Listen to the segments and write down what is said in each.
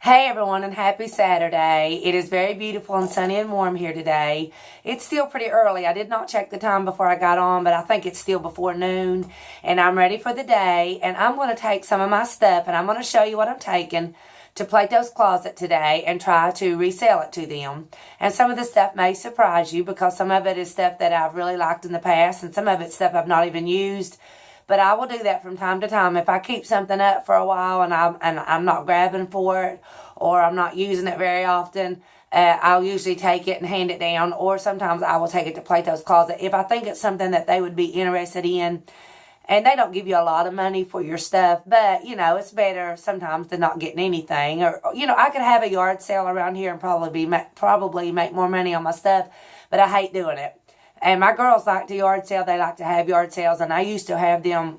Hey everyone, and happy Saturday. It is very beautiful and sunny and warm here today. It's still pretty early. I did not check the time before I got on, but I think it's still before noon. And I'm ready for the day. And I'm going to take some of my stuff and I'm going to show you what I'm taking to Plato's Closet today and try to resell it to them. And some of the stuff may surprise you because some of it is stuff that I've really liked in the past and some of it's stuff I've not even used. But I will do that from time to time. If I keep something up for a while and I'm not grabbing for it or I'm not using it very often, I'll usually take it and hand it down. Or sometimes I will take it to Plato's Closet if I think it's something that they would be interested in. And they don't give you a lot of money for your stuff, but, it's better sometimes than not getting anything. Or, I could have a yard sale around here and probably make more money on my stuff, but I hate doing it. And my girls like to yard sale. They like to have yard sales. And I used to have them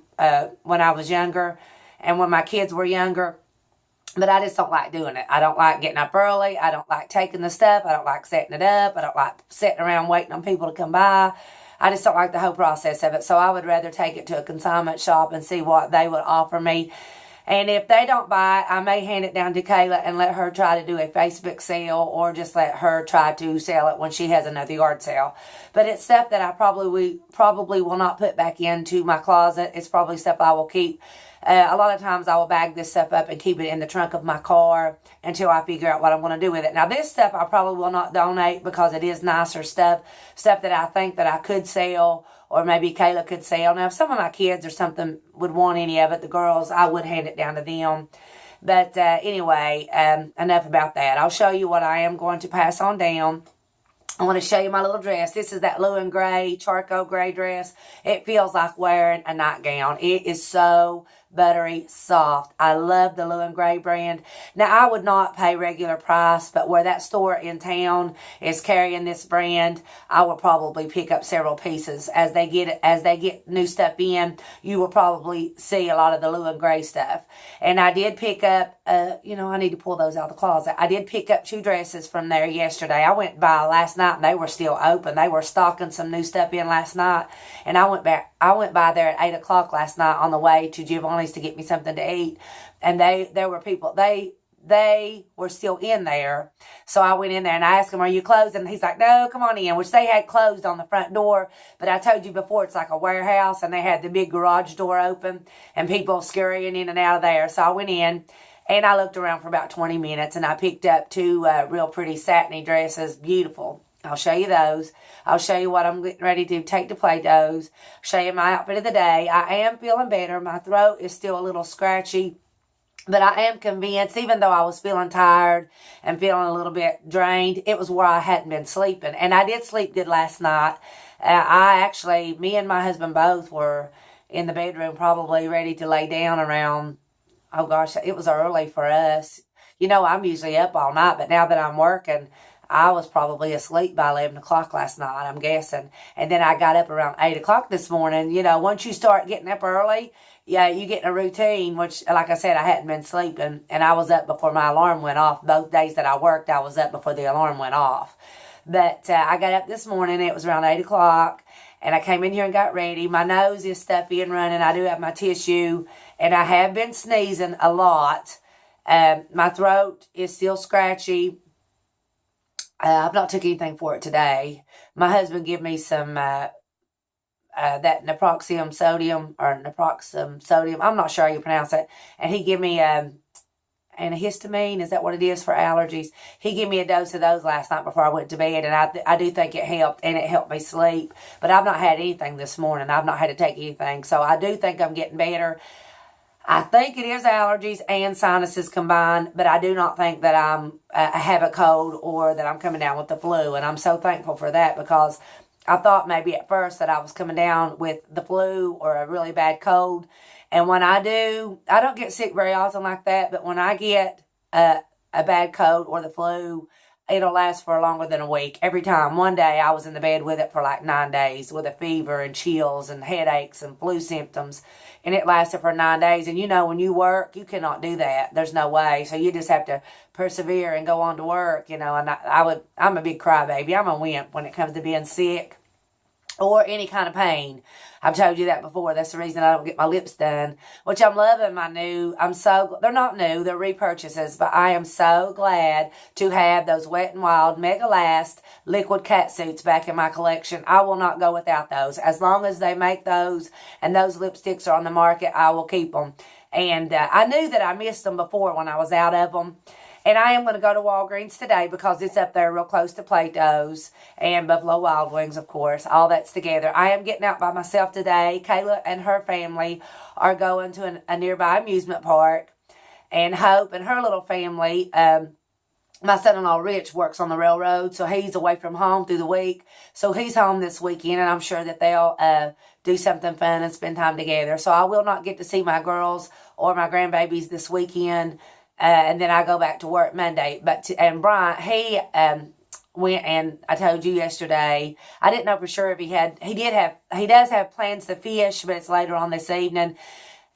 when I was younger and when my kids were younger. But I just don't like doing it. I don't like getting up early. I don't like taking the stuff. I don't like setting it up. I don't like sitting around waiting on people to come by. I just don't like the whole process of it. So I would rather take it to a consignment shop and see what they would offer me. And if they don't buy it, I may hand it down to Kayla and let her try to do a Facebook sale or just let her try to sell it when she has another yard sale. But it's stuff that I probably will not put back into my closet. It's probably stuff I will keep. A lot of times I will bag this stuff up and keep it in the trunk of my car until I figure out what I'm going to do with it. Now, this stuff I probably will not donate because it is nicer stuff that I think that I could sell or maybe Kayla could sell. Now, if some of my kids or something would want any of it, the girls, I would hand it down to them. But anyway, enough about that. I'll show you what I am going to pass on down. I want to show you my little dress. This is that blue and gray, charcoal gray dress. It feels like wearing a nightgown. It is so buttery soft. I love the blue and gray brand. Now, I would not pay regular price, but where that store in town is carrying this brand, I will probably pick up several pieces. As they get new stuff in, you will probably see a lot of the blue and gray stuff. And I did pick up, I need to pull those out of the closet. I did pick up 2 dresses from there yesterday. I went by last night and they were still open. They were stocking some new stuff in last night. And I went by there at 8 o'clock last night on the way to Giovanni's to get me something to eat. And there were people, they were still in there. So I went in there and I asked him, "Are you closed?" And he's like, "No, come on in," which they had closed on the front door. But I told you before, it's like a warehouse and they had the big garage door open and people scurrying in and out of there. So I went in and I looked around for about 20 minutes and I picked up 2 real pretty satiny dresses. Beautiful. I'll show you those. I'll show you what I'm getting ready to take to Plato's. Show you my outfit of the day. I am feeling better. My throat is still a little scratchy. But I am convinced, even though I was feeling tired and feeling a little bit drained, it was where I hadn't been sleeping. And I did sleep good last night. Me and my husband both were in the bedroom probably ready to lay down around, oh gosh, it was early for us. I'm usually up all night, but now that I'm working, I was probably asleep by 11 o'clock last night, I'm guessing. And then I got up around 8 o'clock this morning. Once you start getting up early, yeah, you get in a routine, which, like I said, I hadn't been sleeping. And I was up before my alarm went off. Both days that I worked, I was up before the alarm went off. But I got up this morning. It was around 8 o'clock. And I came in here and got ready. My nose is stuffy and running. I do have my tissue. And I have been sneezing a lot. My throat is still scratchy. I've not took anything for it today. My husband gave me some that naproxen sodium. I'm not sure how you pronounce it. And he gave me antihistamine. Is that what it is for allergies? He gave me a dose of those last night before I went to bed, and I do think it helped, and it helped me sleep. But I've not had anything this morning. I've not had to take anything, so I do think I'm getting better. I think it is allergies and sinuses combined, but I do not think that I have a cold or that I'm coming down with the flu. And I'm so thankful for that because I thought maybe at first that I was coming down with the flu or a really bad cold. And when I don't get sick very often like that, but when I get a bad cold or the flu, it'll last for longer than a week. Every time. One day I was in the bed with it for like 9 days with a fever and chills and headaches and flu symptoms. And it lasted for 9 days. And when you work, you cannot do that. There's no way. So you just have to persevere and go on to work, and I'm a big crybaby. I'm a wimp when it comes to being sick. or any kind of pain. I've told you that before. That's the reason I don't get my lips done, which I'm loving my new. They're not new, they're repurchases, but I am so glad to have those Wet n Wild Mega Last liquid cat suits back in my collection. I will not go without those. As long as they make those and those lipsticks are on the market, I will keep them. And I knew that I missed them before when I was out of them. And I am going to go to Walgreens today because it's up there real close to Plato's and Buffalo Wild Wings, of course. All that's together. I am getting out by myself today. Kayla and her family are going to a nearby amusement park. And Hope and her little family, my son-in-law Rich works on the railroad, so he's away from home through the week. So he's home this weekend, and I'm sure that they'll do something fun and spend time together. So I will not get to see my girls or my grandbabies this weekend. And then I go back to work Monday. And Brian, he went, and I told you yesterday, I didn't know for sure if he does have plans to fish, but it's later on this evening.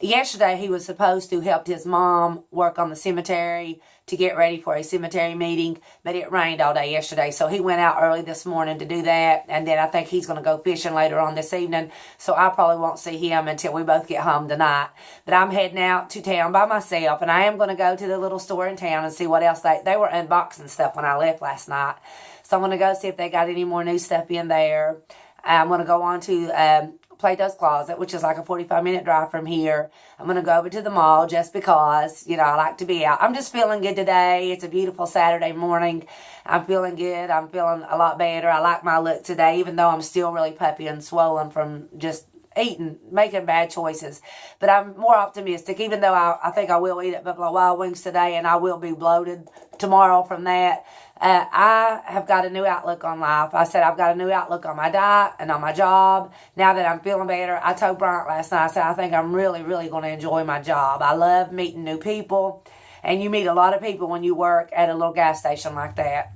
Yesterday, he was supposed to help his mom work on the cemetery to get ready for a cemetery meeting, but it rained all day yesterday, so he went out early this morning to do that, and then I think he's going to go fishing later on this evening, so I probably won't see him until we both get home tonight. But I'm heading out to town by myself, and I am going to go to the little store in town and see what else they were unboxing stuff when I left last night, so I'm going to go see if they got any more new stuff in there. I'm going to go on to Plato's Closet, which is like a 45-minute drive from here. I'm going to go over to the mall just because, I like to be out. I'm just feeling good today. It's a beautiful Saturday morning. I'm feeling good. I'm feeling a lot better. I like my look today, even though I'm still really puffy and swollen from just making bad choices. But I'm more optimistic, even though I think I will eat at Buffalo Wild Wings today, and I will be bloated tomorrow from that. I have got a new outlook on life. I said I've got a new outlook on my diet and on my job. Now that I'm feeling better, I told Bryant last night, I said I think I'm really, really going to enjoy my job. I love meeting new people, and you meet a lot of people when you work at a little gas station like that.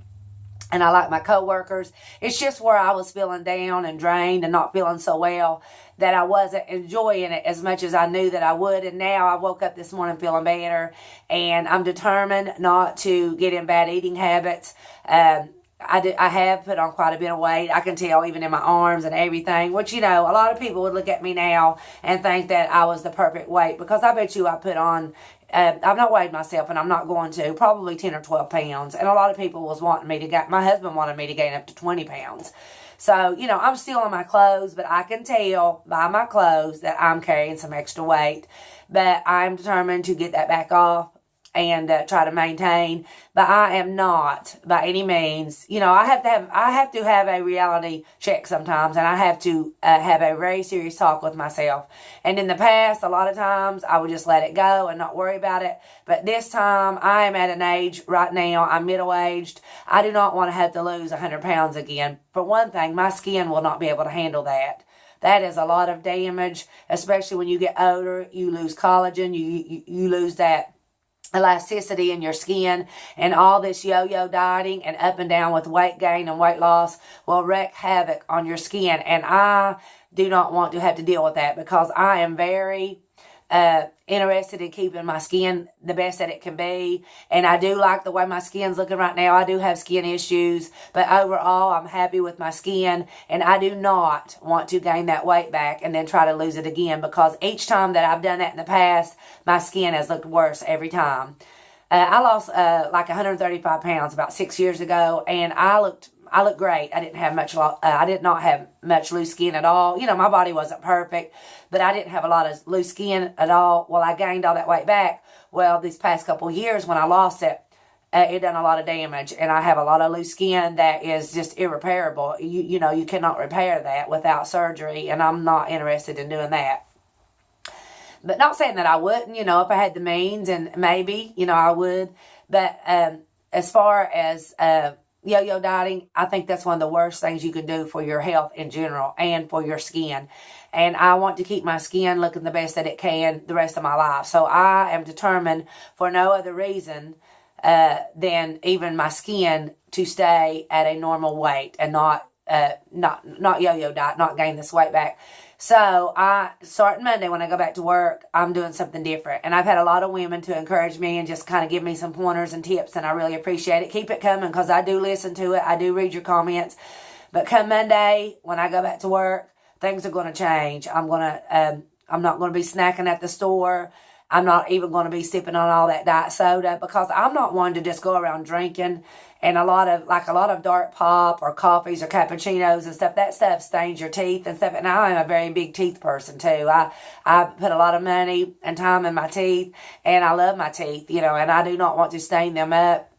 And I like my coworkers. It's just where I was feeling down and drained and not feeling so well that I wasn't enjoying it as much as I knew that I would. And now I woke up this morning feeling better, and I'm determined not to get in bad eating habits. I have put on quite a bit of weight. I can tell even in my arms and everything, which, a lot of people would look at me now and think that I was the perfect weight, because I bet you I put on, I've not weighed myself, and I'm not going to, probably 10 or 12 pounds. And a lot of people was wanting me to my husband wanted me to gain up to 20 pounds. So, I'm still in my clothes, but I can tell by my clothes that I'm carrying some extra weight. But I'm determined to get that back off and try to maintain. But I am not by any means. I have to have a reality check sometimes, and I have to have a very serious talk with myself. And in the past, a lot of times I would just let it go and not worry about it. But this time, I am at an age right now, I'm middle-aged. I do not want to have to lose 100 pounds again. For one thing, my skin will not be able to handle that. That is a lot of damage, especially when you get older. You lose collagen, you lose that elasticity in your skin, and all this yo-yo dieting and up and down with weight gain and weight loss will wreak havoc on your skin. And I do not want to have to deal with that, because I am very interested in keeping my skin the best that it can be. And I do like the way my skin's looking right now. I do have skin issues, but overall I'm happy with my skin, and I do not want to gain that weight back and then try to lose it again, because each time that I've done that in the past, my skin has looked worse every time. I lost like 135 pounds about 6 years ago, and I looked great. I did not have much loose skin at all. My body wasn't perfect, but I didn't have a lot of loose skin at all. Well, I gained all that weight back. Well, these past couple of years when I lost it, it done a lot of damage, and I have a lot of loose skin that is just irreparable. You cannot repair that without surgery, and I'm not interested in doing that. But not saying that I wouldn't, if I had the means, and maybe, I would. But as far as yo-yo dieting, I think that's one of the worst things you can do for your health in general and for your skin. And I want to keep my skin looking the best that it can the rest of my life. So I am determined, for no other reason than even my skin, to stay at a normal weight and not yo-yo diet, not gain this weight back. So starting Monday when I go back to work, I'm doing something different. And I've had a lot of women to encourage me and just kind of give me some pointers and tips, and I really appreciate it. Keep it coming, because I do listen to it. I do read your comments. But come Monday, when I go back to work, things are going to change. I'm not going to be snacking at the store. I'm not even going to be sipping on all that diet soda, because I'm not one to just go around drinking. And a lot of dark pop or coffees or cappuccinos and stuff, that stuff stains your teeth and stuff. And I am a very big teeth person too. I put a lot of money and time in my teeth, and I love my teeth, and I do not want to stain them up.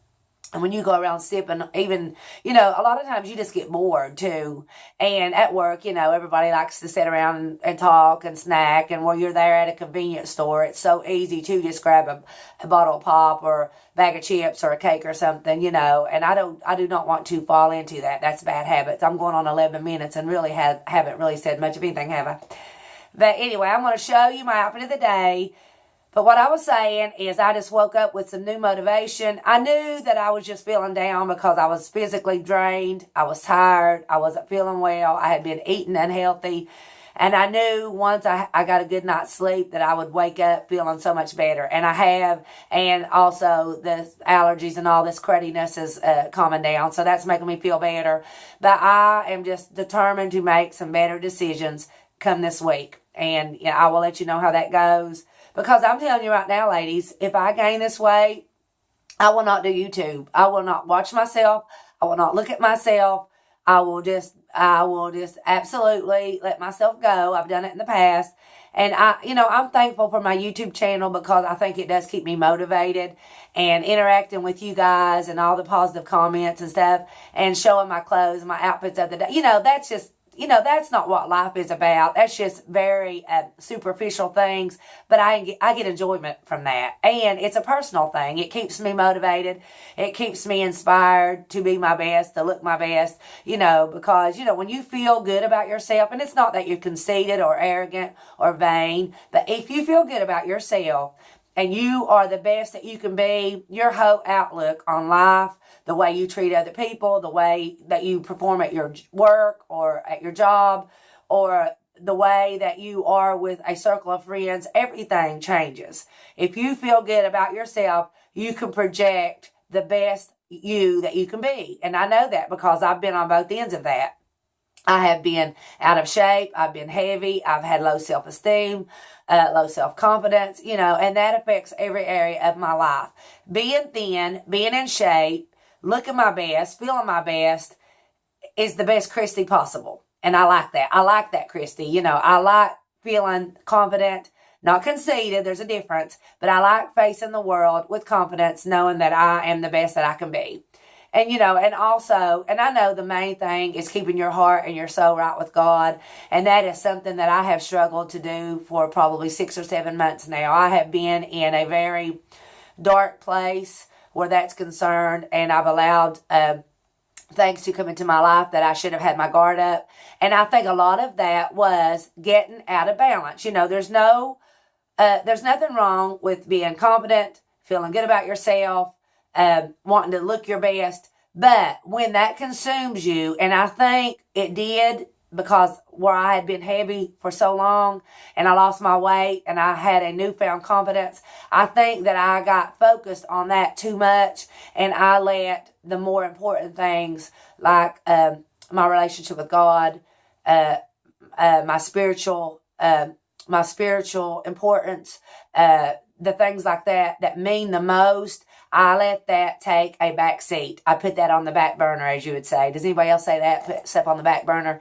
And when you go around sipping, even, a lot of times you just get bored too. And at work, everybody likes to sit around and talk and snack. And while you're there at a convenience store, it's so easy to just grab a bottle of pop or bag of chips or a cake or something, and I do not want to fall into that. That's bad habits. I'm going on 11 minutes and really haven't really said much of anything, have I? But anyway, I'm going to show you my outfit of the day. But what I was saying is I just woke up with some new motivation. I knew that I was just feeling down because I was physically drained. I was tired. I wasn't feeling well. I had been eating unhealthy. And I knew once I got a good night's sleep that I would wake up feeling so much better. And I have. And also the allergies and all this crudiness is calming down. So that's making me feel better. But I am just determined to make some better decisions come this week. And I will let you know how that goes. Because I'm telling you right now, ladies, if I gain this weight, I will not do YouTube. I will not watch myself. I will not look at myself. I will just absolutely let myself go. I've done it in the past. And I'm thankful for my YouTube channel, because I think it does keep me motivated and interacting with you guys and all the positive comments and stuff, and showing my clothes and my outfits of the day. That's just, that's not what life is about. That's just very superficial things. But I get enjoyment from that. And it's a personal thing. It keeps me motivated. It keeps me inspired to be my best, to look my best, because, when you feel good about yourself, and it's not that you're conceited or arrogant or vain, but if you feel good about yourself and you are the best that you can be, your whole outlook on life, the way you treat other people, the way that you perform at your work or at your job, or the way that you are with a circle of friends, everything changes. If you feel good about yourself, you can project the best you that you can be. And I know that because I've been on both ends of that. I have been out of shape. I've been heavy. I've had low self-esteem, low self-confidence, and that affects every area of my life. Being thin, being in shape, looking my best, feeling my best is the best Christy possible. And I like that. I like that, Christy. I like feeling confident, not conceited. There's a difference. But I like facing the world with confidence, knowing that I am the best that I can be. And, and also, and I know the main thing is keeping your heart and your soul right with God. And that is something that I have struggled to do for probably 6 or 7 months now. I have been in a very dark place where that's concerned, and I've allowed things to come into my life that I should have had my guard up. And I think a lot of that was getting out of balance. There's nothing wrong with being confident, feeling good about yourself, wanting to look your best. But when that consumes you, and I think it did, because where I had been heavy for so long and I lost my weight and I had a newfound confidence, I think that I got focused on that too much, and I let the more important things like my relationship with God, my spiritual importance, the things like that mean the most, I let that take a back seat. I put that on the back burner, as you would say. Does anybody else say that? Put stuff on the back burner?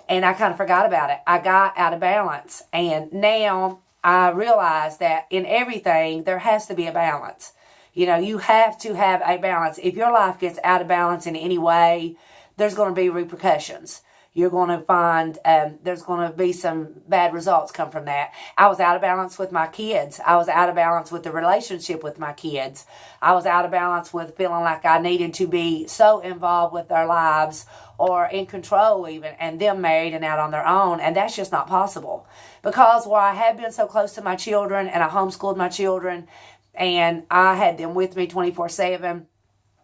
And I kind of forgot about it. I got out of balance. And now I realize that in everything, there has to be a balance. You have to have a balance. If your life gets out of balance in any way, there's going to be repercussions. You're going to find there's going to be some bad results come from that. I was out of balance with my kids. I was out of balance with the relationship with my kids. I was out of balance with feeling like I needed to be so involved with their lives or in control even, and them married and out on their own. And that's just not possible. Because while I have been so close to my children, and I homeschooled my children, and I had them with me 24/7,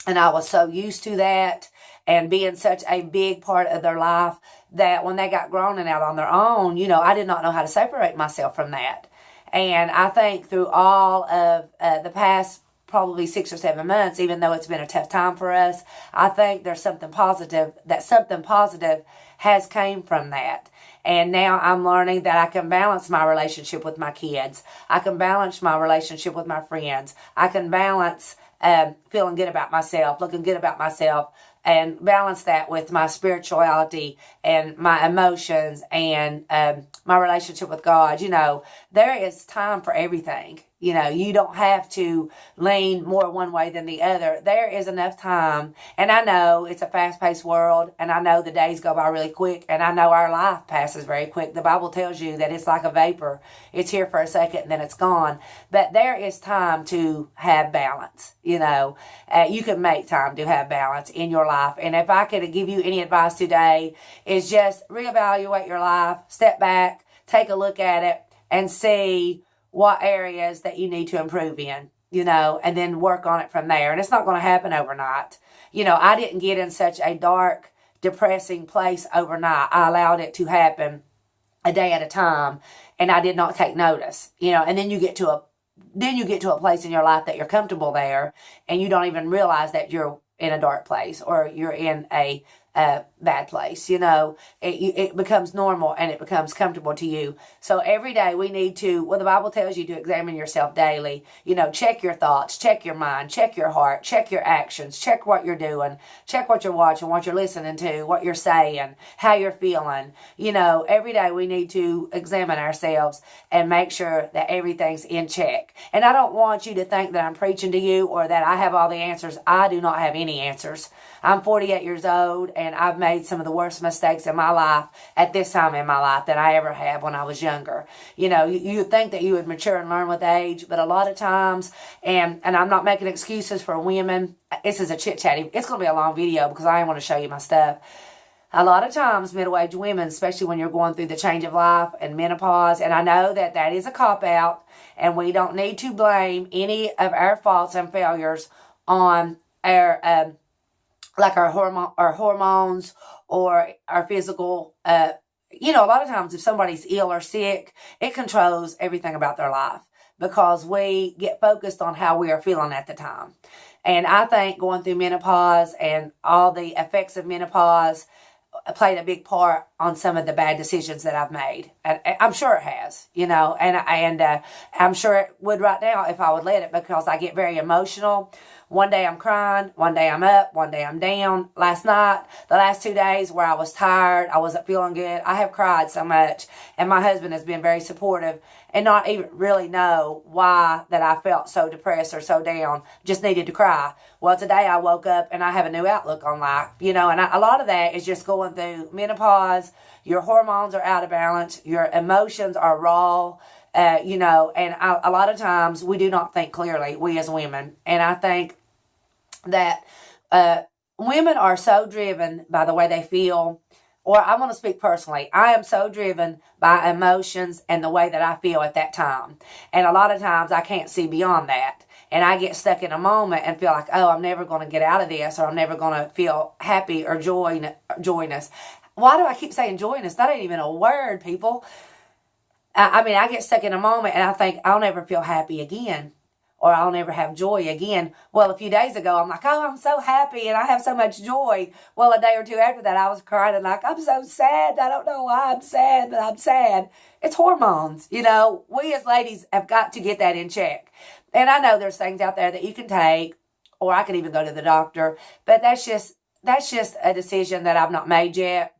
and I was so used to that and being such a big part of their life, that when they got grown and out on their own, I did not know how to separate myself from that. And I think through all of the past probably 6 or 7 months, even though it's been a tough time for us. I think there's something positive has came from that. And now I'm learning that I can balance my relationship with my kids. I can balance my relationship with my friends. I can balance feeling good about myself, looking good about myself, and balance that with my spirituality and my emotions and my relationship with God. There is time for everything. You don't have to lean more one way than the other. There is enough time. And I know it's a fast-paced world, and I know the days go by really quick, and I know our life passes very quick. The Bible tells you that it's like a vapor. It's here for a second, and then it's gone. But there is time to have balance. You can make time to have balance in your life. And if I could give you any advice today, is just reevaluate your life, step back, take a look at it, and see what areas that you need to improve in, and then work on it from there. And it's not going to happen overnight. I didn't get in such a dark, depressing place overnight. I allowed it to happen a day at a time, and I did not take notice, and then you get to a place in your life that you're comfortable there, and you don't even realize that you're in a dark place or you're in a bad place. It becomes normal and it becomes comfortable to you. So every day we need to, the Bible tells you to examine yourself daily. Check your thoughts, check your mind, check your heart, check your actions, check what you're doing, check what you're watching, what you're listening to, what you're saying, how you're feeling. Every day we need to examine ourselves and make sure that everything's in check. And I don't want you to think that I'm preaching to you or that I have all the answers. I do not have any answers. I'm 48 years old, and I've made some of the worst mistakes in my life at this time in my life that I ever have when I was younger. You would think that you would mature and learn with age, but a lot of times, and I'm not making excuses for women. This is a chit-chatty. It's going to be a long video because I want to show you my stuff. A lot of times, middle-aged women, especially when you're going through the change of life and menopause, and I know that is a cop-out, and we don't need to blame any of our faults and failures on our our hormones or our physical, a lot of times if somebody's ill or sick, it controls everything about their life because we get focused on how we are feeling at the time. And I think going through menopause and all the effects of menopause played a big part on some of the bad decisions that I've made. And I'm sure it has, and I'm sure it would right now if I would let it, because I get very emotional. One day I'm crying, one day I'm up, one day I'm down. Last night, the last 2 days where I was tired, I wasn't feeling good, I have cried so much. And my husband has been very supportive and not even really know why that I felt so depressed or so down. Just needed to cry. Well, today I woke up and I have a new outlook on life, and a lot of that is just going through menopause. Your hormones are out of balance. Your emotions are raw. And a lot of times we do not think clearly, we as women. And I think that women are so driven by the way they feel, or I want to speak personally. I am so driven by emotions and the way that I feel at that time. And a lot of times I can't see beyond that. And I get stuck in a moment and feel like, I'm never going to get out of this, or I'm never going to feel happy or joyness. Why do I keep saying joyness? That ain't even a word, people. I get stuck in a moment and I think I'll never feel happy again, or I'll never have joy again. Well, a few days ago, I'm like, I'm so happy and I have so much joy. Well, a day or two after that, I was crying and like, I'm so sad. I don't know why I'm sad, but I'm sad. It's hormones. We as ladies have got to get that in check. And I know there's things out there that you can take, or I could even go to the doctor, but that's just a decision that I've not made yet.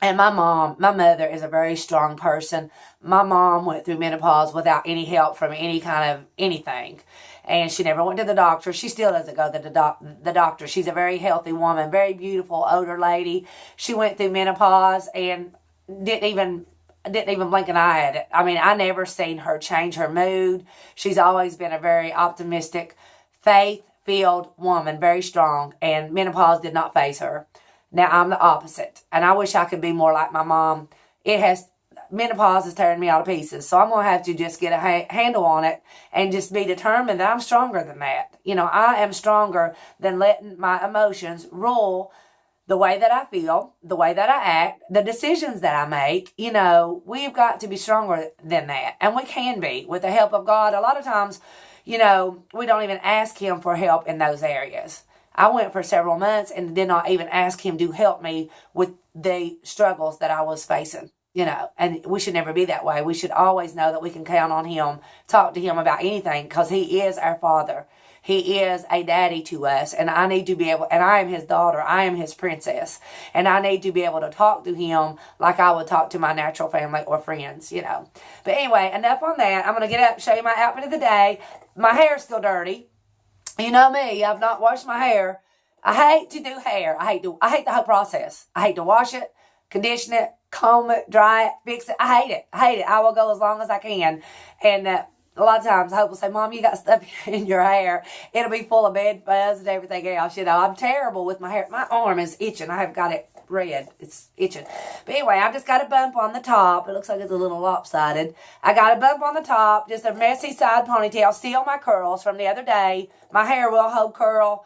And my mother is a very strong person. My mom went through menopause without any help from any kind of anything. And she never went to the doctor. She still doesn't go to the doctor. She's a very healthy woman, very beautiful older lady. She went through menopause and didn't even blink an eye at it. I never seen her change her mood. She's always been a very optimistic, faith-filled woman, very strong. And menopause did not faze her. Now, I'm the opposite, and I wish I could be more like my mom. Menopause is tearing me out of pieces, so I'm going to have to just get a handle on it and just be determined that I'm stronger than that. I am stronger than letting my emotions rule the way that I feel, the way that I act, the decisions that I make. We've got to be stronger than that, and we can be with the help of God. A lot of times, we don't even ask him for help in those areas. I went for several months and did not even ask him to help me with the struggles that I was facing, and we should never be that way. We should always know that we can count on him, talk to him about anything, because he is our father. He is a daddy to us, and I need to be able, and I am his daughter, I am his princess, and I need to be able to talk to him like I would talk to my natural family or friends, But anyway, enough on that. I'm going to get up, show you my outfit of the day. My hair's still dirty. You know me, I've not washed my hair. I hate to do hair. I hate the whole process. I hate to wash it, condition it, comb it, dry it, fix it. I hate it. I will go as long as I can. And a lot of times Hope will say, Mom, you got stuff in your hair. It'll be full of bed fuzz and everything else. I'm terrible with my hair. My arm is itching. I have got it red. It's itching. But anyway, I've just got a bump on the top. It looks like it's a little lopsided. I got a bump on the top, just a messy side ponytail. Still my curls from the other day. My hair will hold curl.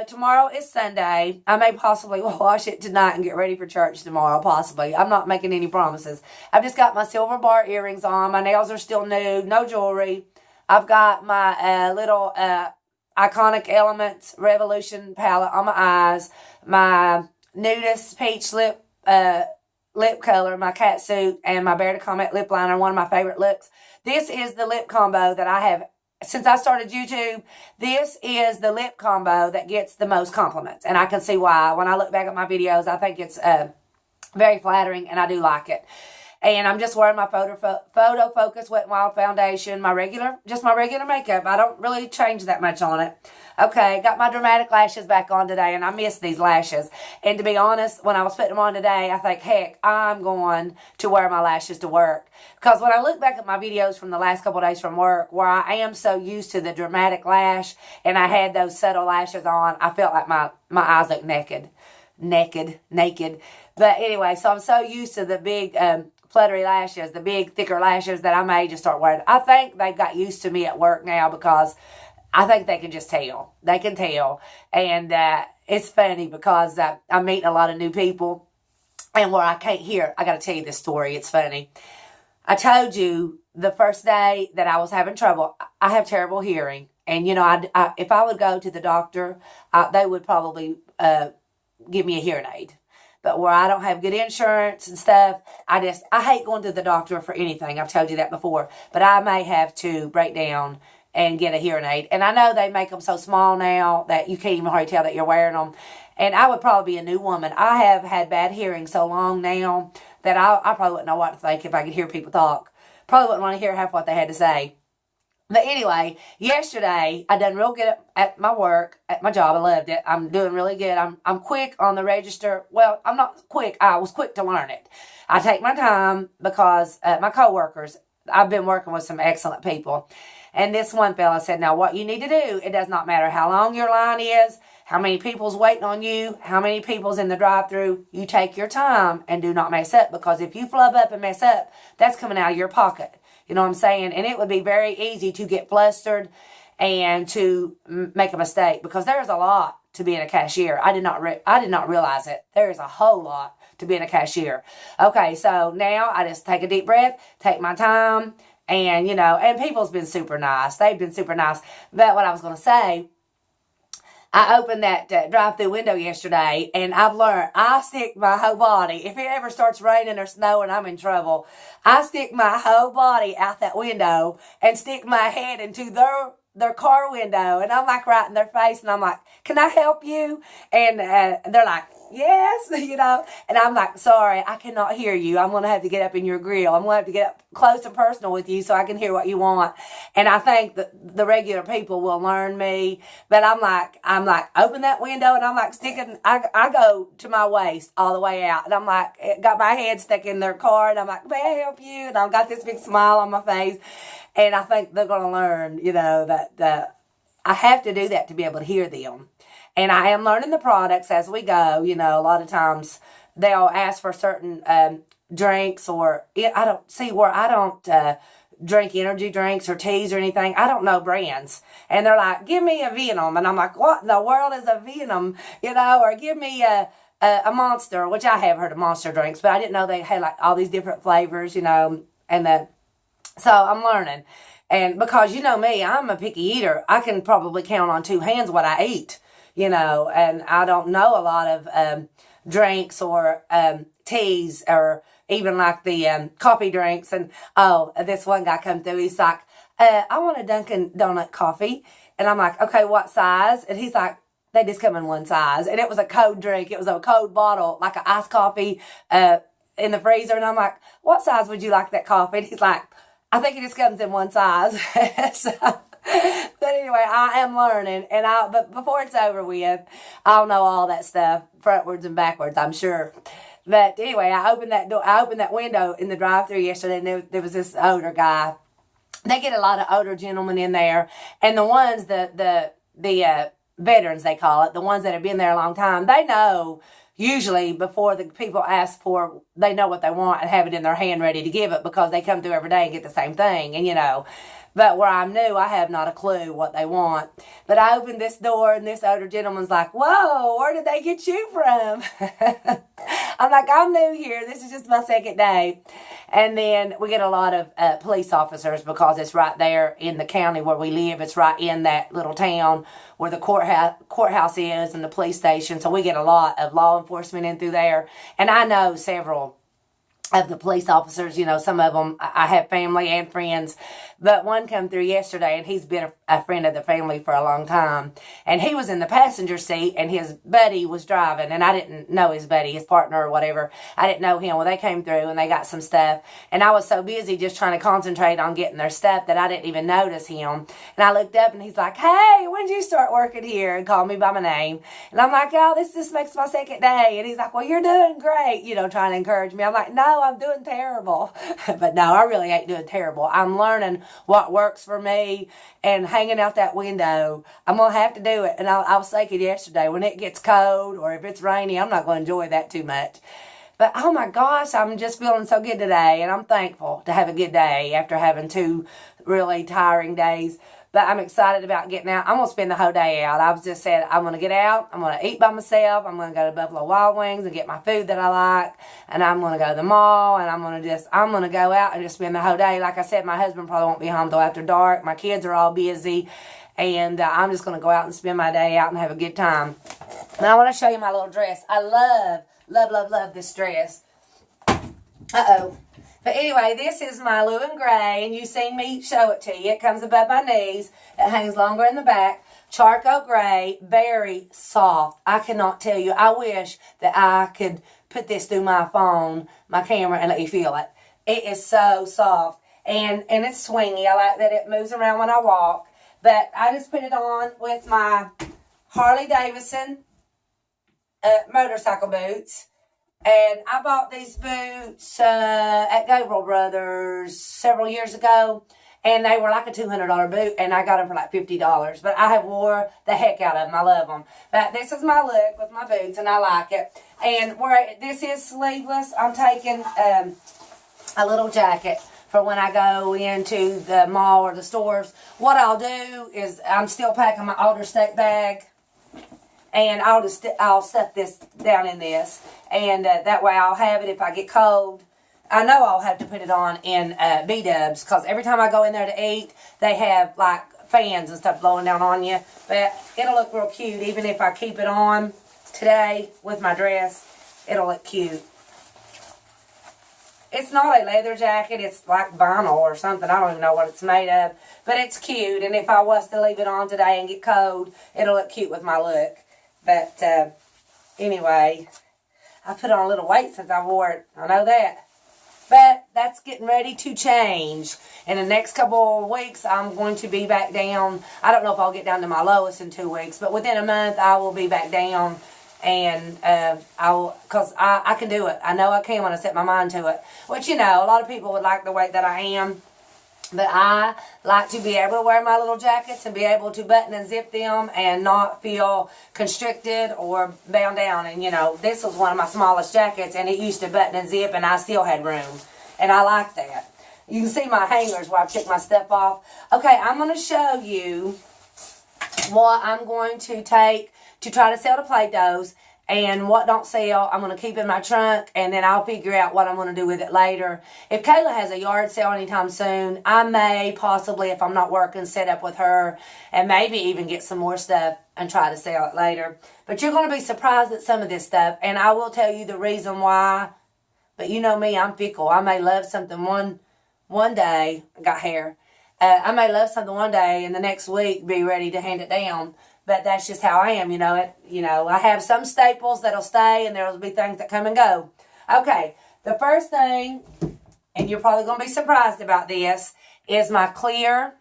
Tomorrow is Sunday. I may possibly wash it tonight and get ready for church tomorrow, possibly. I'm not making any promises. I've just got my silver bar earrings on. My nails are still nude, no jewelry. I've got my little Iconic Elements Revolution palette on my eyes. My nudist peach lip color, my cat suit, and my Bear to Comet lip liner, one of my favorite looks. This is the lip combo that I have. Since I started YouTube, this is the lip combo that gets the most compliments. And I can see why. When I look back at my videos, I think it's very flattering, and I do like it. And I'm just wearing my Photo Focus Wet n Wild foundation, my regular makeup. I don't really change that much on it. Okay, got my dramatic lashes back on today, and I miss these lashes. And to be honest, when I was putting them on today, I think, heck, I'm going to wear my lashes to work. Because when I look back at my videos from the last couple of days from work, where I am so used to the dramatic lash, and I had those subtle lashes on, I felt like my eyes looked naked. But anyway, so I'm so used to the big fluttery lashes, the big thicker lashes, that I may just start wearing. I think they've got used to me at work now, because I think they can just tell. They can tell. And it's funny because I'm meeting a lot of new people, and where I can't hear, I got to tell you this story. It's funny. I told you the first day that I was having trouble. I have terrible hearing. And, if I would go to the doctor, they would probably give me a hearing aid. But where I don't have good insurance and stuff, I hate going to the doctor for anything. I've told you that before. But I may have to break down and get a hearing aid. And I know they make them so small now that you can't even hardly tell that you're wearing them. And I would probably be a new woman. I have had bad hearing so long now that I probably wouldn't know what to think if I could hear people talk. Probably wouldn't want to hear half what they had to say. But anyway, yesterday, I done real good at my work, at my job. I loved it. I'm doing really good. I'm quick on the register. Well, I'm not quick. I was quick to learn it. I take my time because my coworkers, I've been working with some excellent people. And this one fella said, now what you need to do, it does not matter how long your line is, how many people's waiting on you, how many people's in the drive-thru, you take your time and do not mess up. Because if you flub up and mess up, that's coming out of your pocket. You know what I'm saying? And it would be very easy to get flustered and to make a mistake, because there's a lot to being a cashier. I did not realize it. There is a whole lot to being a cashier. Okay, so now I just take a deep breath, take my time, and and people's been super nice. They've been super nice. But what I was going to say, I opened that drive-through window yesterday, and I've learned I stick my whole body. If it ever starts raining or snowing, I'm in trouble. I stick my whole body out that window and stick my head into their car window, and I'm like right in their face, and I'm like, can I help you? And they're like, yes, and I'm like, sorry, I cannot hear you. I'm going to have to get up in your grill. I'm going to have to get up close and personal with you so I can hear what you want. And I think that the regular people will learn me. But I'm like, open that window, and I'm like sticking, I go to my waist all the way out. And I'm like, got my head stuck in their car, and I'm like, may I help you? And I've got this big smile on my face. And I think they're going to learn, that I have to do that to be able to hear them. And I am learning the products as we go. A lot of times they'll ask for certain drinks, or I don't drink energy drinks or teas or anything. I don't know brands. And they're like, give me a Venom. And I'm like, what in the world is a Venom? Or give me a Monster, which I have heard of Monster drinks, but I didn't know they had like all these different flavors, so I'm learning. And because you know me, I'm a picky eater. I can probably count on two hands what I eat, you know, and I don't know a lot of drinks or teas or even like the coffee drinks. And oh, this one guy come through, he's like, I want a Dunkin' Donut coffee. And I'm like, okay, what size? And he's like, they just come in one size. And it was a cold drink. It was a cold bottle, like an iced coffee in the freezer. And I'm like, what size would you like that coffee? And he's like, I think it just comes in one size. So, but anyway, I am learning. But before it's over with, I'll know all that stuff frontwards and backwards, I'm sure. But anyway, I opened that window in the drive-thru yesterday, and there was this older guy. They get a lot of older gentlemen in there, and the ones the veterans, they call it, the ones that have been there a long time, they know usually before the people ask for, they know what they want and have it in their hand ready to give it because they come through every day and get the same thing, and you know. But where I'm new, I have not a clue what they want. But I opened this door, and this older gentleman's like, whoa, where did they get you from? I'm like, I'm new here. This is just my second day. And then we get a lot of police officers because it's right there in the county where we live. It's right in that little town where the courthouse is and the police station. So we get a lot of law enforcement in through there. And I know several of the police officers, you know, some of them, I have family and friends, but one come through yesterday, and he's been a friend of the family for a long time, and he was in the passenger seat, and his buddy was driving, and I didn't know his buddy, his partner or whatever, I didn't know him. Well, they came through, and they got some stuff, and I was so busy just trying to concentrate on getting their stuff that I didn't even notice him, and I looked up, and he's like, hey, when did you start working here, and called me by my name, and I'm like, oh, this just makes my second day, and he's like, well, you're doing great, you know, trying to encourage me. I'm like, no, I'm doing terrible. But no, I really ain't doing terrible. I'm learning what works for me, and hanging out that window, I'm going to have to do it. And I was thinking yesterday, when it gets cold or if it's rainy, I'm not going to enjoy that too much. But oh my gosh, I'm just feeling so good today, and I'm thankful to have a good day after having 2 really tiring days. But I'm excited about getting out. I'm going to spend the whole day out. I've just said I'm going to get out. I'm going to eat by myself. I'm going to go to Buffalo Wild Wings and get my food that I like. And I'm going to go to the mall. And I'm going to go out and just spend the whole day. Like I said, my husband probably won't be home till after dark. My kids are all busy. And I'm just going to go out and spend my day out and have a good time. And I want to show you my little dress. I love this dress. Uh-oh. But anyway, this is my Lou and Gray, and you've seen me show it to you. It comes above my knees. It hangs longer in the back. Charcoal gray, very soft. I cannot tell you. I wish that I could put this through my phone, my camera, and let you feel it. It is so soft, and it's swingy. I like that it moves around when I walk. But I just put it on with my Harley Davidson motorcycle boots. And I bought these boots at Gabriel Brothers several years ago. And they were like a $200 boot. And I got them for like $50. But I have wore the heck out of them. I love them. But this is my look with my boots. And I like it. And where this is sleeveless, I'm taking a little jacket for when I go into the mall or the stores. What I'll do is I'm still packing my Alder Stack bag. And I'll stuff this down in this. And that way I'll have it if I get cold. I know I'll have to put it on in B-dubs. Because every time I go in there to eat, they have like fans and stuff blowing down on you. But it'll look real cute. Even if I keep it on today with my dress, it'll look cute. It's not a leather jacket. It's like vinyl or something. I don't even know what it's made of. But it's cute. And if I was to leave it on today and get cold, it'll look cute with my look. But anyway, I put on a little weight since I wore it. I know that. But that's getting ready to change. In the next couple of weeks, I'm going to be back down. I don't know if I'll get down to my lowest in 2 weeks. But within a month, I will be back down. And because I can do it. I know I can when I set my mind to it. Which, you know, a lot of people would like the weight that I am. But I like to be able to wear my little jackets and be able to button and zip them and not feel constricted or bound down. And, you know, this was one of my smallest jackets, and it used to button and zip, and I still had room. And I like that. You can see my hangers where I took my stuff off. Okay, I'm going to show you what I'm going to take to try to sell the Play-Dohs. And what don't sell, I'm going to keep in my trunk, and then I'll figure out what I'm going to do with it later. If Kayla has a yard sale anytime soon, I may possibly, if I'm not working, set up with her and maybe even get some more stuff and try to sell it later. But you're going to be surprised at some of this stuff, and I will tell you the reason why. But you know me, I'm fickle. I may love something one day. I got hair. I may love something one day and the next week be ready to hand it down. But that's just how I am, you know. I have some staples that'll stay, and there'll be things that come and go. Okay, the first thing, and you're probably going to be surprised about this, is my clear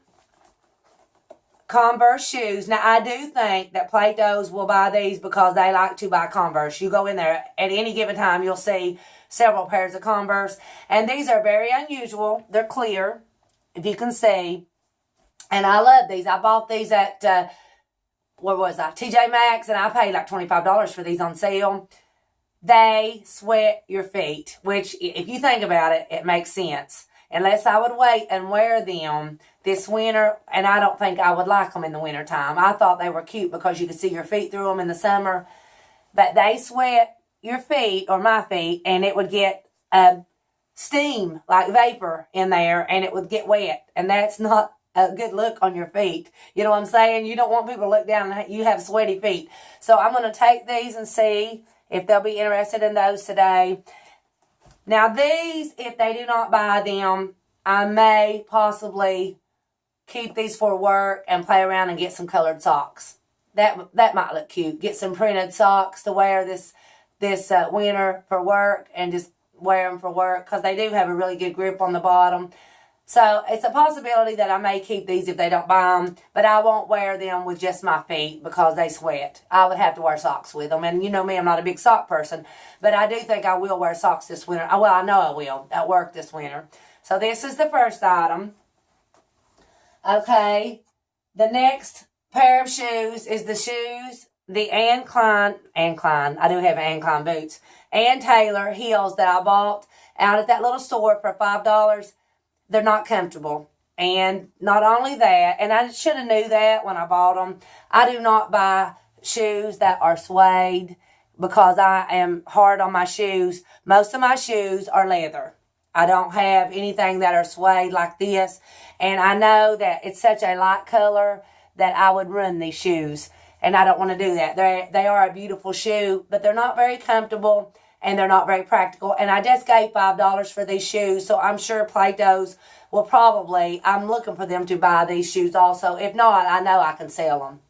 Converse shoes. Now, I do think that Plato's will buy these because they like to buy Converse. You go in there at any given time, you'll see several pairs of Converse. And these are very unusual. They're clear, if you can see. And I love these. I bought these at, where was I? TJ Maxx, and I paid like $25 for these on sale. They sweat your feet, which, if you think about it, it makes sense. Unless I would wait and wear them this winter, and I don't think I would like them in the wintertime. I thought they were cute because you could see your feet through them in the summer. But they sweat your feet, or my feet, and it would get steam, like vapor in there, and it would get wet. And that's not a good look on your feet. You know what I'm saying? You don't want people to look down and you have sweaty feet. So I'm going to take these and see if they'll be interested in those today. Now these, if they do not buy them, I may possibly keep these for work and play around and get some colored socks. That might look cute. Get some printed socks to wear this winter for work, and just wear them for work because they do have a really good grip on the bottom. So it's a possibility that I may keep these if they don't buy them, but I won't wear them with just my feet because they sweat. I would have to wear socks with them. And you know me, I'm not a big sock person, but I do think I will wear socks this winter. Well, I know I will at work this winter. So this is the first item. Okay. The next pair of shoes is the shoes, the Anne Klein, I do have Anne Klein boots, Ann Taylor heels that I bought out at that little store for $5. They're not comfortable. And not only that, and I should have knew that when I bought them, I do not buy shoes that are suede because I am hard on my shoes. Most of my shoes are leather. I don't have anything that are suede like this. And I know that it's such a light color that I would ruin these shoes. And I don't want to do that. They are a beautiful shoe, but they're not very comfortable. And they're not very practical. And I just gave $5 for these shoes. So I'm sure Plato's will probably, I'm looking for them to buy these shoes also. If not, I know I can sell them.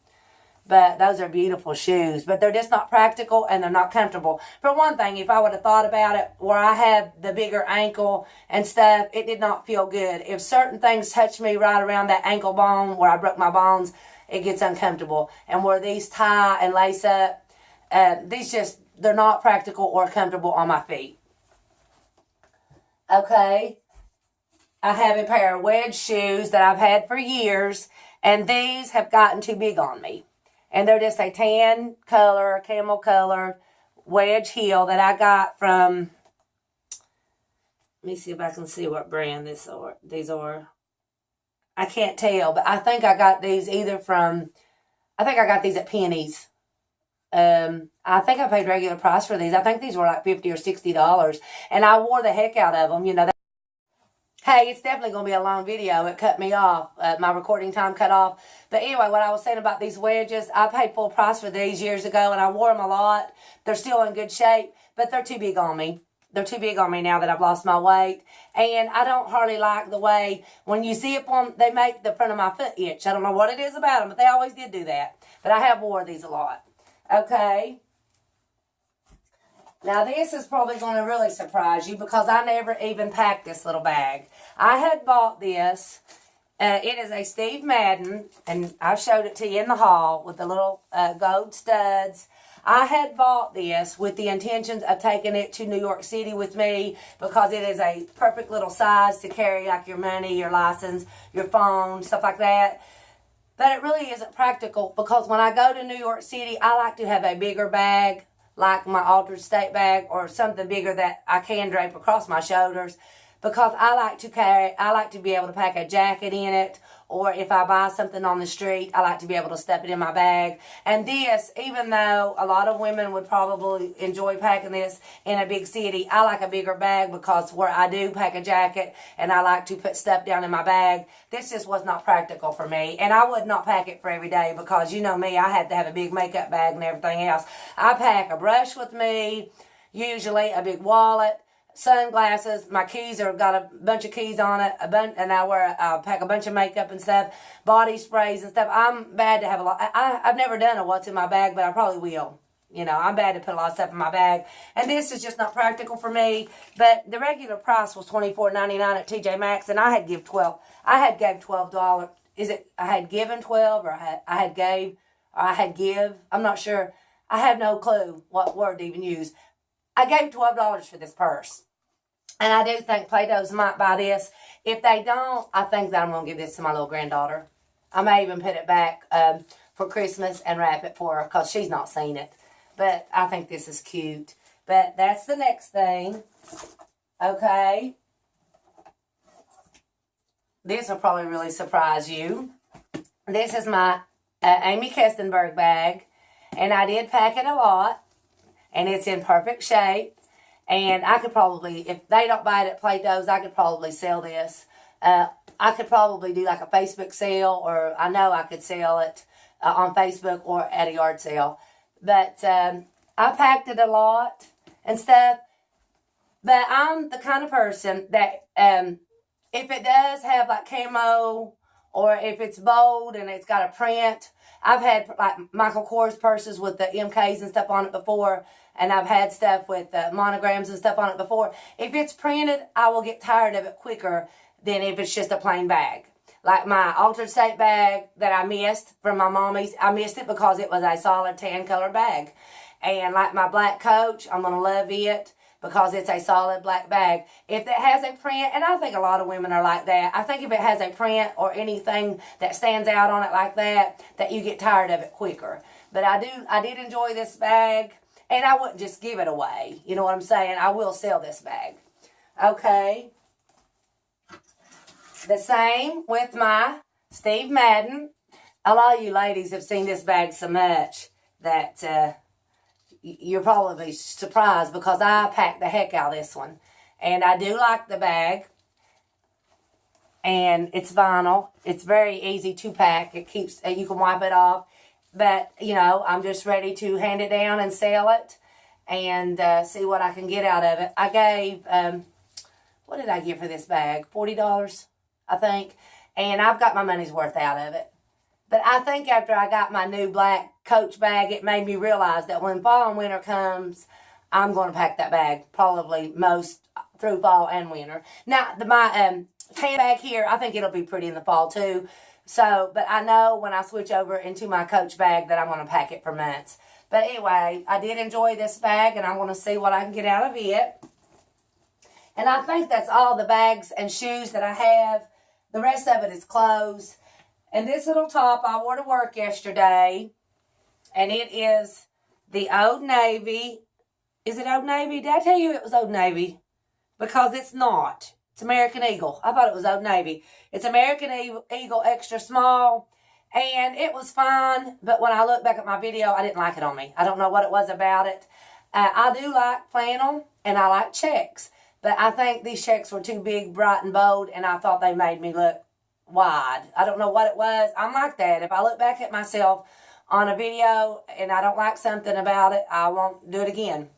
But those are beautiful shoes. But they're just not practical and they're not comfortable. For one thing, if I would have thought about it, where I have the bigger ankle and stuff, it did not feel good. If certain things touch me right around that ankle bone where I broke my bones, it gets uncomfortable. And where these tie and lace up, they're not practical or comfortable on my feet. Okay. I have a pair of wedge shoes that I've had for years, and these have gotten too big on me. And they're just a tan color, camel color wedge heel that I got from, let me see if I can see what brand these are. I can't tell, but I think I got these at Penny's. I think I paid regular price for these. I think these were like $50 or $60. And I wore the heck out of them, you know. Hey, it's definitely going to be a long video. It cut me off. My recording time cut off. But anyway, what I was saying about these wedges, I paid full price for these years ago, and I wore them a lot. They're still in good shape, but they're too big on me. They're too big on me now that I've lost my weight. And I don't hardly like the way, when you zip them, they make the front of my foot itch. I don't know what it is about them, but they always did do that. But I have wore these a lot. Okay. Now this is probably going to really surprise you because I never even packed this little bag. I had bought this. It is a Steve Madden, and I showed it to you in the haul with the little gold studs. I had bought this with the intentions of taking it to New York City with me because it is a perfect little size to carry like your money, your license, your phone, stuff like that. But it really isn't practical because when I go to New York City, I like to have a bigger bag, like my altered state bag or something bigger that I can drape across my shoulders, because I like to be able to pack a jacket in it or if I buy something on the street, I like to be able to stuff it in my bag. And this, even though a lot of women would probably enjoy packing this in a big city, I like a bigger bag because where I do pack a jacket and I like to put stuff down in my bag, this just was not practical for me. And I would not pack it for every day because you know me, I had to have a big makeup bag and everything else. I pack a brush with me, usually a big wallet, sunglasses, my keys are got a bunch of keys on it, and I pack a bunch of makeup and stuff, body sprays and stuff. I'm bad to have a lot. I've never done a what's in my bag, but I probably will. You know, I'm bad to put a lot of stuff in my bag, and this is just not practical for me. But the regular price was $24.99 at TJ Maxx, and I had gave $12. I had gave $12. I had given 12, or I had give. I'm not sure. I have no clue what word to even use. I gave $12 for this purse. And I do think Play-Dohs might buy this. If they don't, I think that I'm going to give this to my little granddaughter. I may even put it back for Christmas and wrap it for her because she's not seen it. But I think this is cute. But that's the next thing. Okay. This will probably really surprise you. This is my Amy Kestenberg bag. And I did pack it a lot. And it's in perfect shape. And I could probably, if they don't buy it at Play-Dohs, I could probably sell this. I could probably do like a Facebook sale, or I know I could sell it on Facebook or at a yard sale. But I packed it a lot and stuff. But I'm the kind of person that if it does have like camo, or if it's bold and it's got a print, I've had like Michael Kors purses with the MKs and stuff on it before, and I've had stuff with monograms and stuff on it before. If it's printed, I will get tired of it quicker than if it's just a plain bag. Like my Altered State bag that I missed from my mommy's, I missed it because it was a solid tan color bag. And like my black Coach, I'm going to love it because it's a solid black bag. If it has a print, and I think a lot of women are like that, I think if it has a print or anything that stands out on it like that, that you get tired of it quicker. But I did enjoy this bag, and I wouldn't just give it away. You know what I'm saying? I will sell this bag. Okay. The same with my Steve Madden. A lot of you ladies have seen this bag so much that you're probably surprised because I packed the heck out of this one. And I do like the bag. And it's vinyl. It's very easy to pack. It keeps, you can wipe it off. But, you know, I'm just ready to hand it down and sell it. And see what I can get out of it. I gave, what did I give for this bag? $40, I think. And I've got my money's worth out of it. But I think after I got my new black Coach bag, it made me realize that when fall and winter comes, I'm going to pack that bag probably most through fall and winter. Now, my tan bag here, I think it'll be pretty in the fall too. So, but I know when I switch over into my Coach bag that I'm going to pack it for months. But anyway, I did enjoy this bag, and I'm going to see what I can get out of it. And I think that's all the bags and shoes that I have. The rest of it is clothes. And this little top I wore to work yesterday. And it is the Old Navy. Is it Old Navy? Did I tell you it was Old Navy? Because it's not. It's American Eagle. I thought it was Old Navy. It's American Eagle extra small. And it was fine. But when I look back at my video, I didn't like it on me. I don't know what it was about it. I do like flannel. And I like checks. But I think these checks were too big, bright, and bold. And I thought they made me look wide. I don't know what it was. I'm like that. If I look back at myself on a video and I don't like something about it, I won't do it again.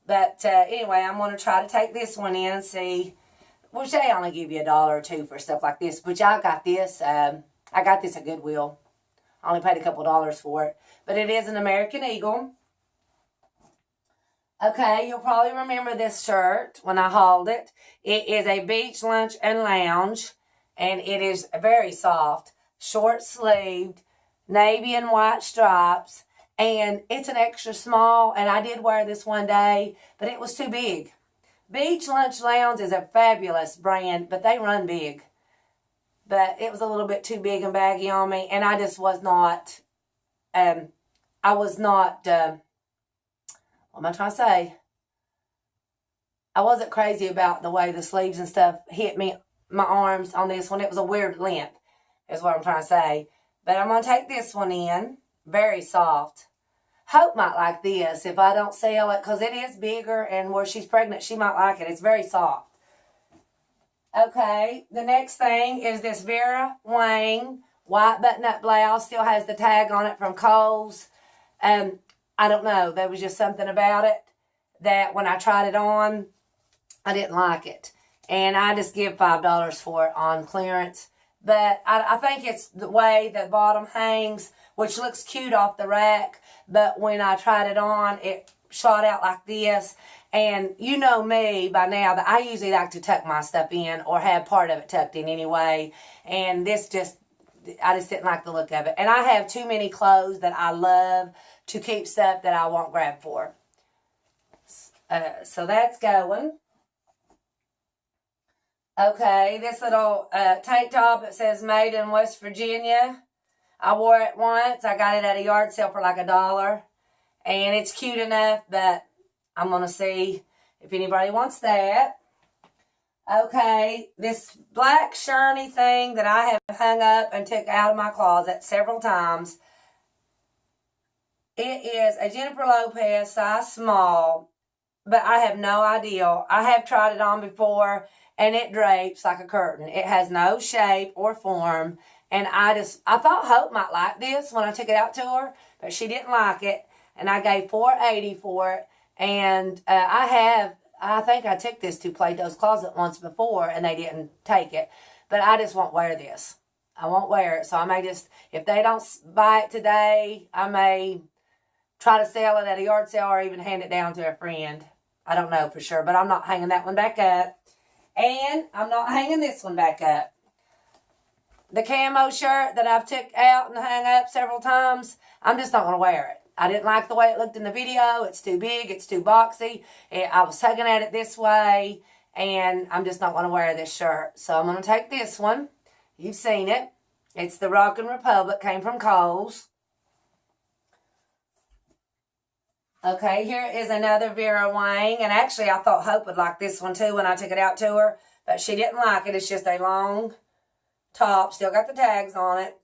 But anyway, I'm going to try to take this one in and see. Which they only give you $1 or $2 for stuff like this. But I got this. I got this at Goodwill. I only paid a couple dollars for it. But it is an American Eagle. Okay, you'll probably remember this shirt when I hauled it. It is a beach lunch and lounge. And it is very soft, short-sleeved, navy and white stripes. And it's an extra small, and I did wear this one day, but it was too big. Beach Lunch Lounge is a fabulous brand, but they run big. But it was a little bit too big and baggy on me, and I just was not, what am I trying to say? I wasn't crazy about the way the sleeves and stuff hit me. My arms on this one, it was a weird length. is what I'm trying to say. But I'm going to take this one in. Very soft. Hope might like this if I don't sell it, because it is bigger, and where she's pregnant, she might like it. It's very soft. Okay, the next thing is this Vera Wang white button-up blouse. Still has the tag on it from Kohl's. I don't know. There was just something about it that when I tried it on, I didn't like it. And I just give $5 for it on clearance. But I think it's the way the bottom hangs, which looks cute off the rack. But when I tried it on, it shot out like this. And you know me by now that I usually like to tuck my stuff in or have part of it tucked in anyway. And this I just didn't like the look of it. And I have too many clothes that I love to keep stuff that I won't grab for. So that's going. Okay, this little tank top, it says made in West Virginia. I wore it once. I got it at a yard sale for like $1. And it's cute enough, but I'm going to see if anybody wants that. Okay, this black shirty thing that I have hung up and took out of my closet several times. It is a Jennifer Lopez size small, but I have no idea. I have tried it on before, and it drapes like a curtain. It has no shape or form, and I thought Hope might like this when I took it out to her, but she didn't like it, and I gave $4.80 for it, and I think I took this to Plato's Closet once before, and they didn't take it. But I just won't wear this. I won't wear it. So I may just, if they don't buy it today, I may try to sell it at a yard sale or even hand it down to a friend. I don't know for sure. But I'm not hanging that one back up. And I'm not hanging this one back up. The camo shirt that I've took out and hung up several times, I'm just not going to wear it. I didn't like the way it looked in the video. It's too big. It's too boxy. I was tugging at it this way. And I'm just not going to wear this shirt. So I'm going to take this one. You've seen it. It's the Rockin' Republic. Came from Kohl's. Okay, here is another Vera Wang. And actually, I thought Hope would like this one too when I took it out to her. But she didn't like it. It's just a long top. Still got the tags on it.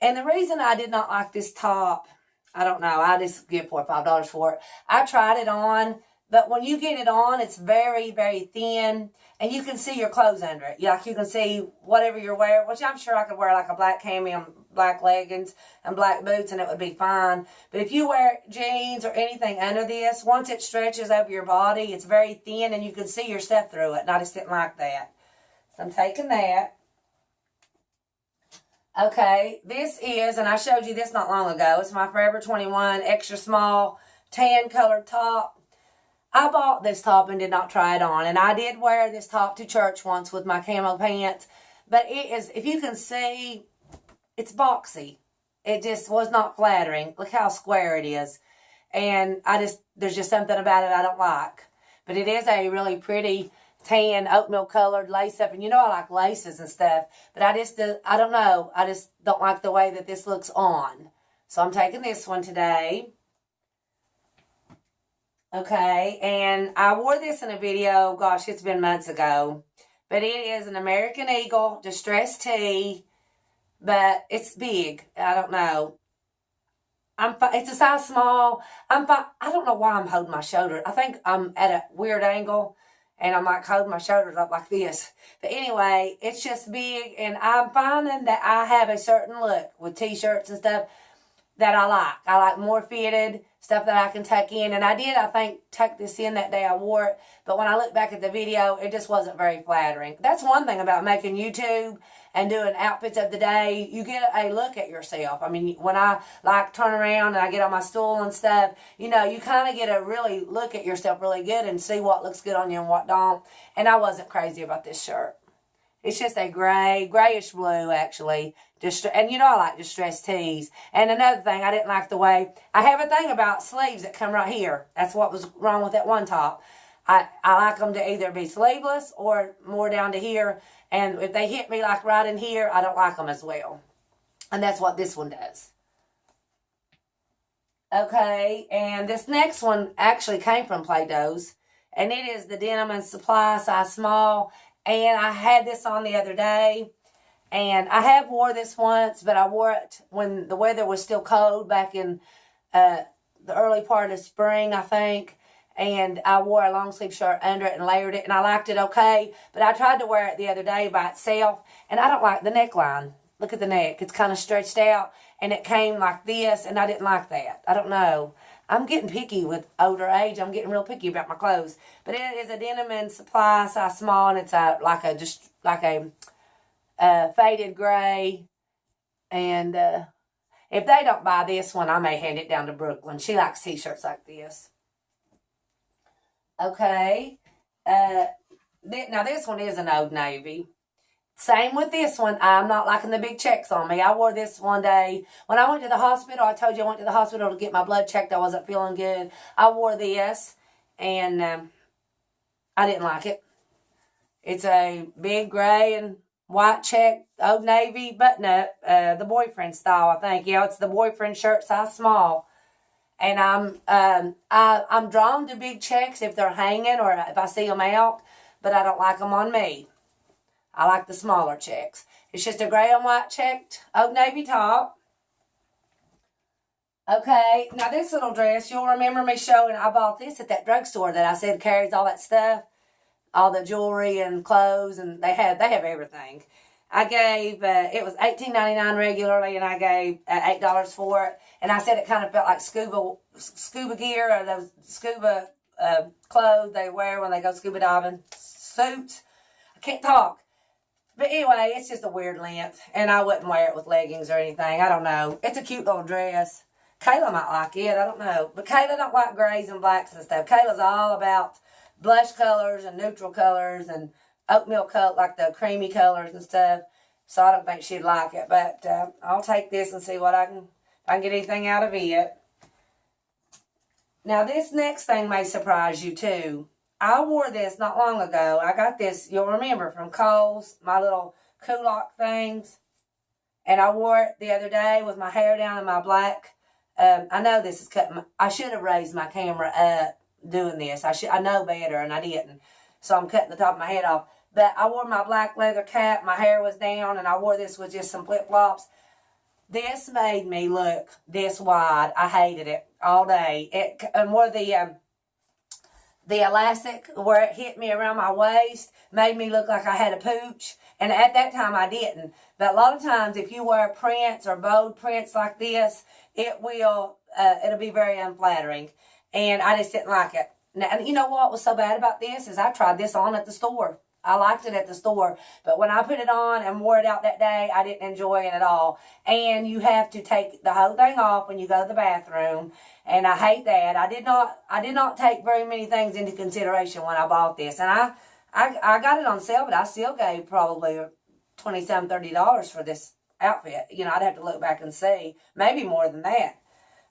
And the reason I did not like this top, I don't know. I just give $4 or $5 for it. I tried it on, but when you get it on, it's very, very thin, and you can see your clothes under it. Like you can see whatever you're wearing, which I'm sure I could wear like a black cami and black leggings and black boots, and it would be fine. But if you wear jeans or anything under this, once it stretches over your body, it's very thin, and you can see your stuff through it, and I just didn't like that. So I'm taking that. Okay, this is, and I showed you this not long ago, it's my Forever 21 extra small tan colored top. I bought this top and did not try it on, and I did wear this top to church once with my camo pants, but it is, if you can see, it's boxy. It just was not flattering. Look how square it is, and there's just something about it I don't like, but it is a really pretty tan oatmeal colored lace up, and you know I like laces and stuff, but I don't know, I just don't like the way that this looks on. So I'm taking this one today. Okay, and I wore this in a video, gosh, it's been months ago, but it is an American Eagle distressed tee, but it's big. I don't know. It's a size small. I don't know why I'm holding my shoulder. I think I'm at a weird angle, and I'm like holding my shoulders up like this. But anyway, it's just big. And I'm finding that I have a certain look with t-shirts and stuff that I like. I like more fitted stuff that I can tuck in. And I think, tuck this in that day I wore it. But when I look back at the video, it just wasn't very flattering. That's one thing about making YouTube and doing outfits of the day. You get a look at yourself. I mean, when I like turn around and I get on my stool and stuff, you know, you kind of get a really look at yourself really good and see what looks good on you and what don't. And I wasn't crazy about this shirt. It's just a grayish blue, actually. And you know I like distressed tees. And another thing, I didn't like the way, I have a thing about sleeves that come right here. That's what was wrong with that one top. I like them to either be sleeveless or more down to here. And if they hit me like right in here, I don't like them as well. And that's what this one does. Okay, and this next one actually came from Plato's. And it is the Denim and Supply size small. And I had this on the other day. And I have wore this once, but I wore it when the weather was still cold back in the early part of spring, I think. And I wore a long sleeve shirt under it and layered it, and I liked it okay. But I tried to wear it the other day by itself, and I don't like the neckline. Look at the neck. It's kind of stretched out, and it came like this, and I didn't like that. I don't know. I'm getting picky with older age. I'm getting real picky about my clothes. But it is a Denim and Supply size small, and it's like a faded gray. And if they don't buy this one, I may hand it down to Brooklyn. She likes t-shirts like this. Okay. Now this one is an Old Navy. Same with this one. I'm not liking the big checks on me. I wore this one day. When I went to the hospital, I told you I went to the hospital to get my blood checked. I wasn't feeling good. I wore this, and I didn't like it. It's a big gray and white check, Old Navy button-up, the boyfriend style, I think. Yeah, it's the boyfriend shirt, size small. And I'm drawn to big checks if they're hanging or if I see them out, but I don't like them on me. I like the smaller checks. It's just a gray and white checked Old Navy top. Okay, now this little dress, you'll remember me showing, I bought this at that drugstore that I said carries all that stuff, all the jewelry and clothes, and they have everything. I gave, it was $18.99 regularly, and I gave $8 for it. And I said it kind of felt like scuba gear, or those scuba clothes they wear when they go scuba diving. Suits. I can't talk. But anyway, it's just a weird length, and I wouldn't wear it with leggings or anything. I don't know. It's a cute little dress. Kayla might like it. I don't know. But Kayla don't like grays and blacks and stuff. Kayla's all about blush colors and neutral colors and oatmeal color, like the creamy colors and stuff. So I don't think she'd like it. But I'll take this and see what if I can get anything out of it. Now this next thing may surprise you too. I wore this not long ago. I got this, you'll remember, from Kohl's, my little Kulak things. And I wore it the other day with my hair down in my black. I know this is cutting. I should have raised my camera up doing this. I know better, and I didn't. So I'm cutting the top of my head off. But I wore my black leather cap. My hair was down, and I wore this with just some flip-flops. This made me look this wide. I hated it all day. And where the elastic where it hit me around my waist made me look like I had a pooch. And at that time I didn't. But a lot of times if you wear prints or bold prints like this, it'll be very unflattering. And I just didn't like it. Now, and you know what was so bad about this is I tried this on at the store. I liked it at the store. But when I put it on and wore it out that day, I didn't enjoy it at all. And you have to take the whole thing off when you go to the bathroom. And I hate that. I did not take very many things into consideration when I bought this. And I got it on sale, but I still gave probably $27, $30 for this outfit. You know, I'd have to look back and see. Maybe more than that.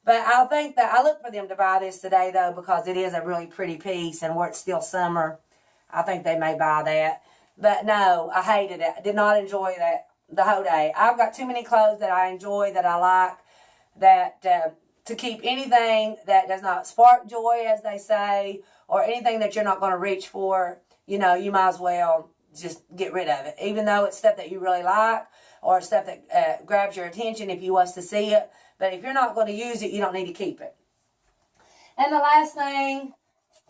But I think that I look for them to buy this today, though, because it is a really pretty piece. And where it's still summer, I think they may buy that. But no, I hated it. I did not enjoy that the whole day. I've got too many clothes that I enjoy, that I like, that to keep anything that does not spark joy, as they say, or anything that you're not going to reach for, you know, you might as well just get rid of it. Even though it's stuff that you really like or stuff that grabs your attention if you was to see it. But if you're not going to use it, you don't need to keep it. And the last thing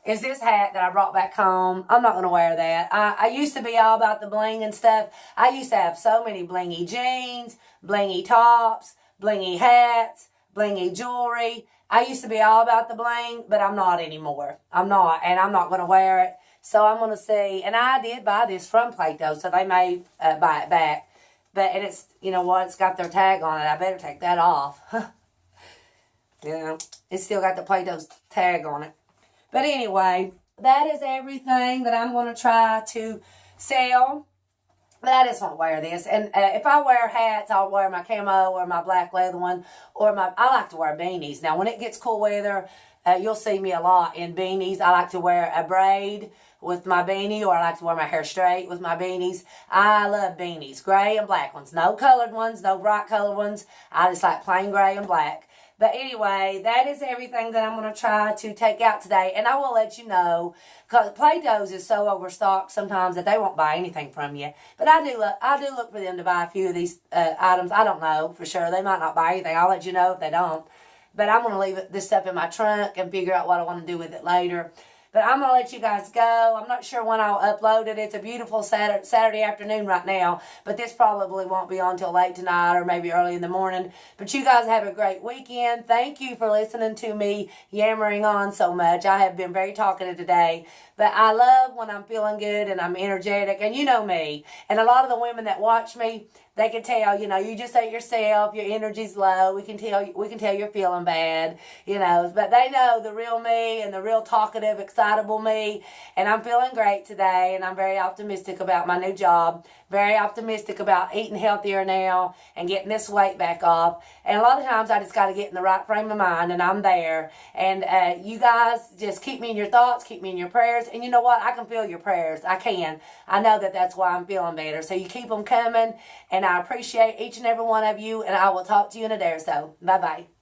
is this hat that I brought back home. I'm not going to wear that. I used to be all about the bling and stuff. I used to have so many blingy jeans, blingy tops, blingy hats, blingy jewelry. I used to be all about the bling, but I'm not anymore. I'm not, and I'm not going to wear it. So I'm going to see. And I did buy this from Plato, so they may buy it back. And it's, you know what, it's got their tag on it. I better take that off. You know, it's still got the Plato's tag on it. But anyway, that is everything that I'm going to try to sell. But I just won't wear this. And if I wear hats, I'll wear my camo or my black leather one. I like to wear beanies. Now, when it gets cool weather, you'll see me a lot in beanies. I like to wear a braid with my beanie, or I like to wear my hair straight with my beanies. I love beanies, gray and black ones. No colored ones, no bright colored ones. I just like plain gray and black. But anyway, that is everything that I'm going to try to take out today. And I will let you know, because Play-Doh's is so overstocked sometimes that they won't buy anything from you. But I do look for them to buy a few of these items. I don't know for sure. They might not buy anything. I'll let you know if they don't. But I'm going to leave this stuff in my trunk and figure out what I want to do with it later. But I'm going to let you guys go. I'm not sure when I'll upload it. It's a beautiful Saturday afternoon right now. But this probably won't be on till late tonight or maybe early in the morning. But you guys have a great weekend. Thank you for listening to me yammering on so much. I have been very talkative today. But I love when I'm feeling good and I'm energetic. And you know me. And a lot of the women that watch me, they can tell, you just ate yourself, your energy's low. We can tell you're feeling bad, But they know the real me and the real talkative, excitable me. And I'm feeling great today. And I'm very optimistic about my new job. Very optimistic about eating healthier now and getting this weight back off. And a lot of times I just got to get in the right frame of mind, and I'm there. And you guys just keep me in your thoughts, keep me in your prayers. And you know what? I can feel your prayers. I can. I know that that's why I'm feeling better. So you keep them coming. And I appreciate each and every one of you. And I will talk to you in a day or so. Bye-bye.